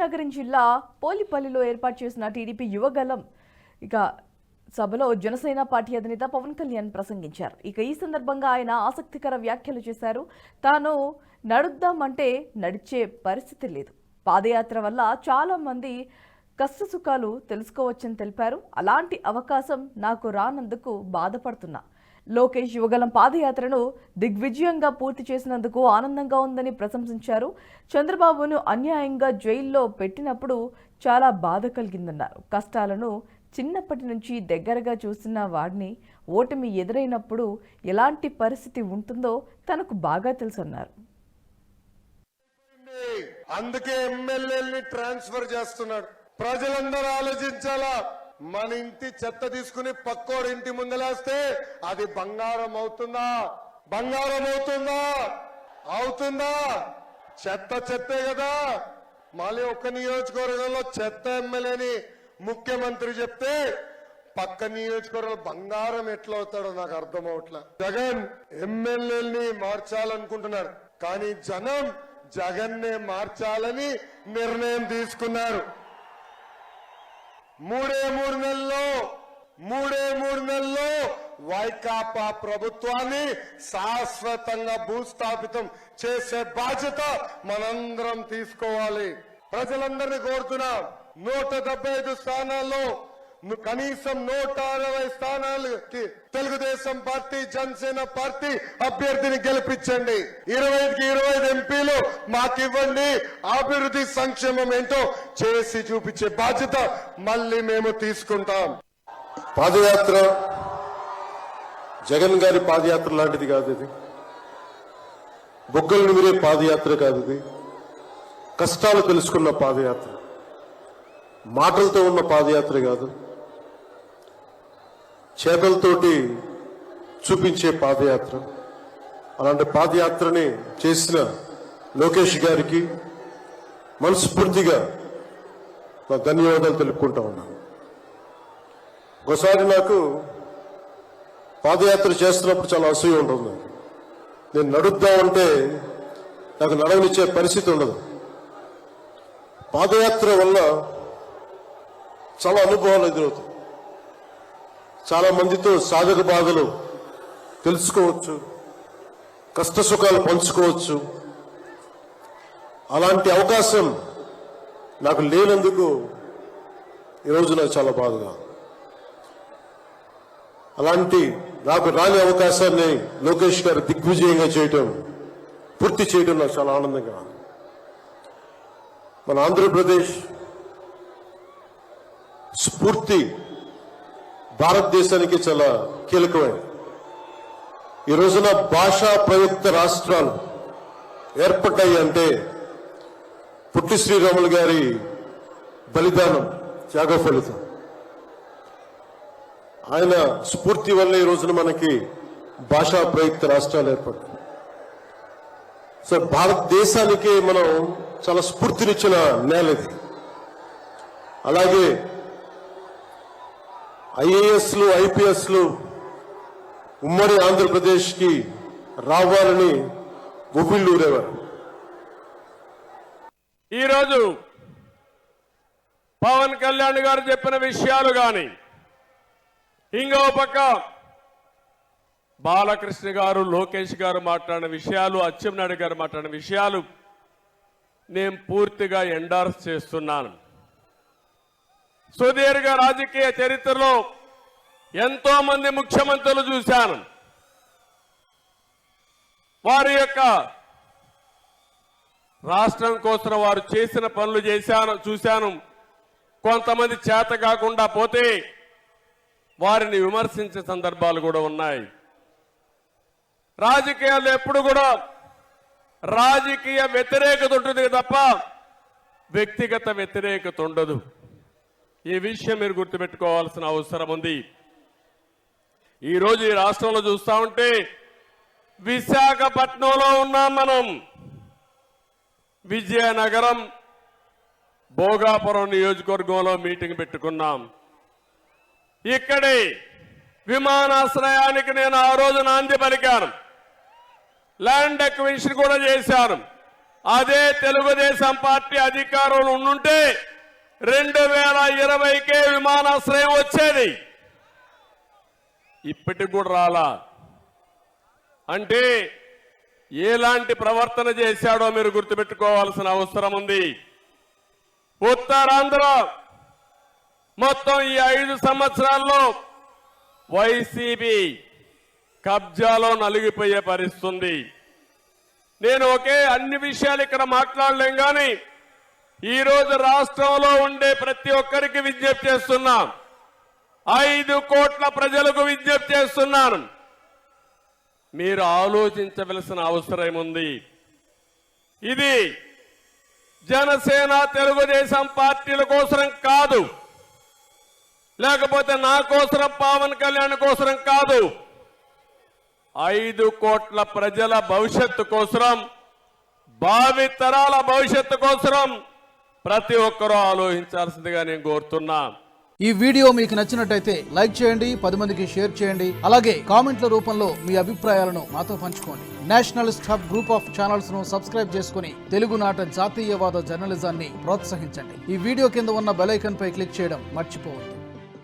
విజయనగరం జిల్లా పోలిపల్లిలో ఏర్పాటు చేసిన టీడీపీ యువగలం సభలో జనసేన పార్టీ అధినేత పవన్ కళ్యాణ్ ప్రసంగించారు. ఈ సందర్భంగా ఆయన ఆసక్తికర వ్యాఖ్యలు చేశారు. తాను నడుద్దామంటే నడిచే పరిస్థితి లేదు. పాదయాత్ర వల్ల చాలా మంది కష్టసుఖాలు తెలుసుకోవచ్చని తెలిపారు. అలాంటి అవకాశం నాకు రానందుకు బాధపడుతున్నా. లోకేష్ యువగలం పాదయాత్రను దిగ్విజయంగా పూర్తి చేసినందుకు ఆనందంగా ఉందని ప్రశంసించారు. చంద్రబాబును అన్యాయంగా జైల్లో పెట్టినప్పుడు చాలా బాధ కలిగిందన్నారు. కష్టాలను చిన్నప్పటి నుంచి దగ్గరగా చూసిన వాడిని ఓటమి ఎదురైనప్పుడు ఎలాంటి పరిస్థితి ఉంటుందో తనకు బాగా తెలుసన్నారు. అందుకే ఎమ్మెల్యేల్ని ట్రాన్స్ఫర్ చేస్తున్నాడు. ప్రజలందరూ ఆలోచించాలా. మన ఇంటి చెత్త తీసుకుని పక్కోడి ఇంటి ముందలేస్తే అది బంగారం అవుతుందా? బంగారం అవుతుందా? అవుతుందా? చెత్త చెత్తే కదా. మళ్ళీ ఒక్క నియోజకవర్గంలో చెత్త ఎమ్మెల్యేని ముఖ్యమంత్రి చెప్తే పక్క నియోజకవర్గంలో బంగారం ఎట్లా అవుతాడో నాకు అర్థం అవట్లా. జగన్ ఎమ్మెల్యేల్ని మార్చాలనుకుంటున్నారు, కానీ జనం జగన్నే మార్చాలని నిర్ణయం తీసుకున్నారు. మూడే మూడు నెలల్లో వైకాపా ప్రభుత్వాన్ని శాశ్వతంగా భూస్థాపితం చేసే బాధ్యత మనందరం తీసుకోవాలి. ప్రజలందరినీ కోరుతున్నాం, 175 స్థానాల్లో కనీసం 160 స్థానాలకి తెలుగుదేశం పార్టీ, జనసేన పార్టీ అభ్యర్థిని గెలిపించండి. 25 ఎంపీలు మాకివ్వండి. అభివృద్ధి సంక్షేమం ఏంటో చేసి చూపించే బాధ్యత మళ్ళీ మేము తీసుకుంటాం. పాదయాత్ర జగన్ గారి పాదయాత్ర లాంటిది కాదు. ఇది బొగ్గలు నిమిరే పాదయాత్ర కాదు. ఇది కష్టాలు తెలుసుకున్న పాదయాత్ర, మాటలతో ఉన్న పాదయాత్ర కాదు, చేతలతోటి చూపించే పాదయాత్ర. అలాంటి పాదయాత్రని చేసిన లోకేష్ గారికి మనస్ఫూర్తిగా నా ధన్యవాదాలు తెలుపుకుంటా ఉన్నాను. ఒకసారి నాకు పాదయాత్ర చేస్తున్నప్పుడు చాలా అసూయ ఉంటుంది. నేను నడుద్దామంటే నాకు నడవనిచ్చే పరిస్థితి ఉండదు. పాదయాత్ర వల్ల చాలా అనుభవాలు ఎదురవుతాయి. చాలా మందితో సాధక బాధలు తెలుసుకోవచ్చు, కష్ట సుఖాలు పంచుకోవచ్చు. అలాంటి అవకాశం నాకు లేనందుకు ఈరోజు నాకు చాలా బాధగా. అలాంటి నాకు రాని అవకాశాన్ని లోకేష్ గారు దిగ్విజయంగా చేయటం, పూర్తి చేయడం నాకు చాలా ఆనందంగా. మన ఆంధ్రప్రదేశ్ స్ఫూర్తి భారతదేశానికి చాలా కీలకమైనది. ఈ రోజున భాషా ప్రయుక్త రాష్ట్రాలు ఏర్పడ్డాయి అంటే పుట్టి శ్రీరాములు గారి బలిదానం, త్యాగ ఫలితం. ఆయన స్ఫూర్తి వల్ల ఈ రోజున మనకి భాషా ప్రయుక్త రాష్ట్రాలు ఏర్పడ్డాయి. సో భారతదేశానికి మనం చాలా స్ఫూర్తినిచ్చిన నేల ఇది. అలాగే ఐఏఎస్లు, ఐపీఎస్లు ఉమ్మడి ఆంధ్రప్రదేశ్కి రావాలని ఉవ్విళ్ళూరేవారు. ఈరోజు పవన్ కళ్యాణ్ గారు చెప్పిన విషయాలు కానీ, ఇంకో పక్క బాలకృష్ణ గారు, లోకేష్ గారు మాట్లాడిన విషయాలు, అచ్చెన్నాయుడు గారు మాట్లాడిన విషయాలు నేను పూర్తిగా ఎండార్స్ చేస్తున్నాను. సుదీర్ఘ రాజకీయ చరిత్రలో ఎంతో మంది ముఖ్యమంత్రులు చూశాను. వారి యొక్క రాష్ట్రం కోసం వారు చేసిన పనులు చూశాను. కొంతమంది చేత కాకుండా పోతే వారిని విమర్శించే సందర్భాలు కూడా ఉన్నాయి. రాజకీయాల్లో ఎప్పుడు కూడా రాజకీయ వ్యతిరేకత ఉంటుంది తప్ప వ్యక్తిగత వ్యతిరేకత ఉండదు. ఈ విషయం మీరు గుర్తుపెట్టుకోవాల్సిన అవసరం ఉంది. ఈరోజు ఈ రాష్ట్రంలో చూస్తా ఉంటే విశాఖపట్నంలో ఉన్నాం మనం. విజయనగరం, భోగాపురం నియోజకవర్గంలో మీటింగ్ పెట్టుకున్నాం. ఇక్కడే విమానాశ్రయానికి నేను ఆ రోజు నాంది పలికాను. ల్యాండ్ అక్విజిషన్ కూడా చేశాను. అదే తెలుగుదేశం పార్టీ అధికారంలో ఉండుంటే 2020కే విమానాశ్రయం వచ్చేది. ఇప్పటికి కూడా రాలా. అంటే ఎలాంటి ప్రవర్తన చేశాడో మీరు గుర్తుపెట్టుకోవాల్సిన అవసరం ఉంది. ఉత్తరాంధ్ర మొత్తం ఈ 5 సంవత్సరాల్లో వైసీపీ కబ్జాలో నలిగిపోయే పరిస్థితి ఉంది. నేను అన్ని విషయాలు ఇక్కడ మాట్లాడలేం కానీ ఈరోజు రాష్ట్రంలో ఉండే ప్రతి ఒక్కరికి విజ్ఞప్తి చేస్తున్నా, 5 కోట్ల ప్రజలకు విజ్ఞప్తి చేస్తున్నాను. మీరు ఆలోచించవలసిన అవసరం ఉంది. ఇది జనసేన తెలుగుదేశం పార్టీల కోసం కాదు, లేకపోతే నా కోసం పవన్ కళ్యాణ్ కోసం కాదు. 5 కోట్ల ప్రజల భవిష్యత్తు కోసం, భావి తరాల భవిష్యత్తు కోసం ప్రతి ఒక్కరూ ఆలోచించాల్సిందిగా నేను కోరుతున్నా. ఈ వీడియో మీకు నచ్చినట్టయితే లైక్ చేయండి, 10 మందికి షేర్ చేయండి. అలాగే కామెంట్ల రూపంలో మీ అభిప్రాయాలను మాతో పంచుకోండి. Nationalist hub group of channels ను సబ్స్క్రైబ్ చేసుకుని తెలుగునాట జాతీయవాద జర్నలిజాన్ని ప్రోత్సహించండి. ఈ వీడియో కింద ఉన్న బెల్ ఐకాన్ పై క్లిక్ చేయడం మర్చిపోవద్దు.